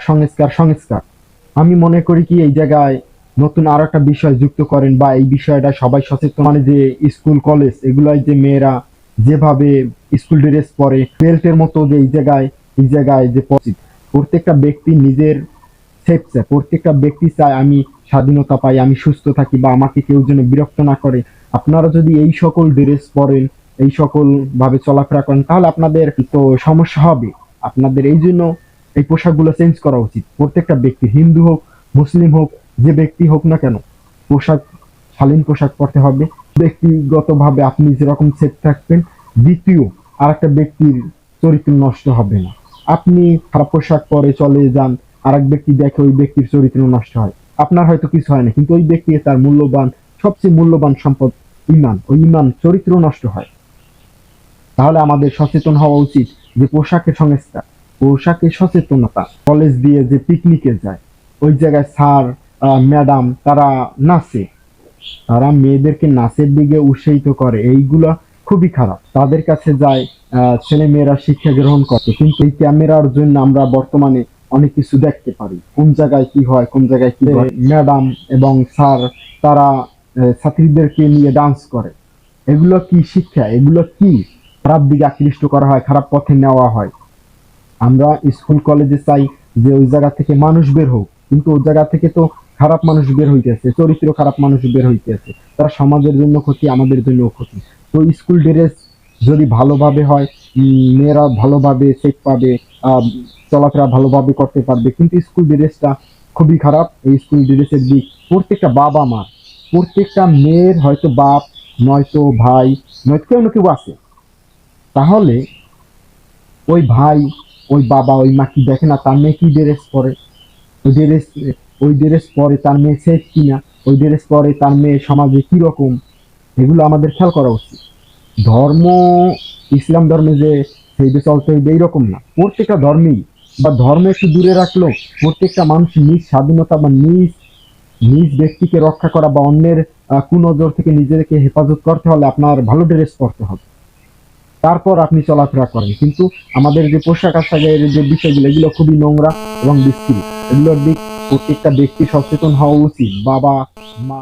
সংস্কার সংস্কার আমি মনে করি কি এই জায়গায় নতুন আরো একটা বিষয় যুক্ত করেন বা এই বিষয়টা সবাই সচেতন, মানে যে স্কুল কলেজ এগুলাই যে মেয়েরা যেভাবে স্কুল ড্রেস পরে বেল্টের মতো, যে এই জায়গায় যে প্রত্যেকটা ব্যক্তি নিজের সেফ চায়, প্রত্যেকটা ব্যক্তি চায় আমি স্বাধীনতা পাই, আমি সুস্থ থাকি বা আমাকে কেউ যেন বিরক্ত না করে। আপনারা যদি এই সকল ড্রেস পরেন, এই সকল ভাবে চলাফেরা করেন, তাহলে আপনাদের তো সমস্যা হবে। আপনাদের এই জন্য এই পোশাকগুলো চেঞ্জ করা উচিত। প্রত্যেকটা ব্যক্তি, হিন্দু হোক মুসলিম হোক, যে ব্যক্তি হোক না কেন, পোশাক শালীন পোশাক পরতে হবে। ব্যক্তিগতভাবে আপনি যেরকম সেফ থাকবেন, দ্বিতীয় আর একটা ব্যক্তির চরিত্র নষ্ট হবে না। আপনি খারাপ পোশাক পরে চলে যান, আরেক ব্যক্তি দেখে ওই ব্যক্তির চরিত্র নষ্ট হয়, আপনার হয়তো কিছু হয় না, কিন্তু ওই ব্যক্তি তার মূল্যবান, সবচেয়ে মূল্যবান সম্পদ ইমান, ওই ইমান চরিত্র নষ্ট হয়। তাহলে আমাদের সচেতন হওয়া উচিত যে পোশাকের সংস্কার, পোশাকের সচেতনতা। কলেজ দিয়ে যে পিকনিকে যায়, ওই জায়গায় স্যার ম্যাডাম তারা নাচে, তারা মেয়েদেরকে নাচের দিকে উৎসাহিত করে, এইগুলা খুবই খারাপ। তাদের কাছে যায় ছেলে মেয়েরা শিক্ষা গ্রহণ করতে, কিন্তু এই ক্যামেরার জন্য আমরা বর্তমানে অনেক কিছু দেখতে পারি, কোন জায়গায় কি হয়, কোন জায়গায় কি হয়। ম্যাডাম এবং স্যার তারা ছাত্রীদেরকে নিয়ে ডান্স করে, এগুলো কি শিক্ষা? এগুলো কি খারাপ দিকে আকৃষ্ট করা হয়, খারাপ পথে নেওয়া হয়। আমরা স্কুল কলেজে চাই যে ওই জায়গা থেকে মানুষ বের হোক, কিন্তু ওই জায়গা থেকে তো খারাপ মানুষ বের হইতেছে, চরিত্র খারাপ মানুষ বের হইতেছে, তারা সমাজের জন্য ক্ষতি, আমাদের জন্য ক্ষতি। তো স্কুল ড্রেস যদি ভালোভাবে হয়, মেয়েরা ভালোভাবে সেফ পাবে, চলাফেরা ভালোভাবে করতে পারবে। কিন্তু স্কুল ড্রেসটা খুবই খারাপ। এই স্কুল ড্রেসের দিক প্রত্যেকটা বাবা মা, প্রত্যেকটা মেয়ের হয়তো বাপ, নয়তো ভাই, নয়তো কেউ না কেউ আছে, তাহলে ওই ভাই, ওই বাবা, ওই মা কি দেখে না তার মেয়ে কি ড্রেস পরে? ওই ড্রেস ওই ড্রেস পরে তার মেয়ে সেফ কিনা, ওই ড্রেস পরে তার মেয়ে সমাজে কি রকম, এগুলো আমাদের খেয়াল করা উচিত। ধর্ম, ইসলাম ধর্মে যে সেইভাবে চলতে হইবে এইরকম না, প্রত্যেকটা ধর্মেই বা ধর্ম একটু দূরে রাখলেও প্রত্যেকটা মানুষ নিজ স্বাধীনতা বা নিজ নিজ ব্যক্তিকে রক্ষা করা বা অন্যের কুনজর থেকে নিজেকে হেফাজত করতে হলে আপনার ভালো ড্রেস পরতে হবে, তারপর আপনি চলাফেরা করেন। কিন্তু আমাদের যে পোশাক আশাকের যে বিষয়গুলো, এগুলো খুবই নোংরা এবং বিস্তৃত। এগুলোর দিক প্রত্যেকটা ব্যক্তি সচেতন হওয়া উচিত, বাবা মা।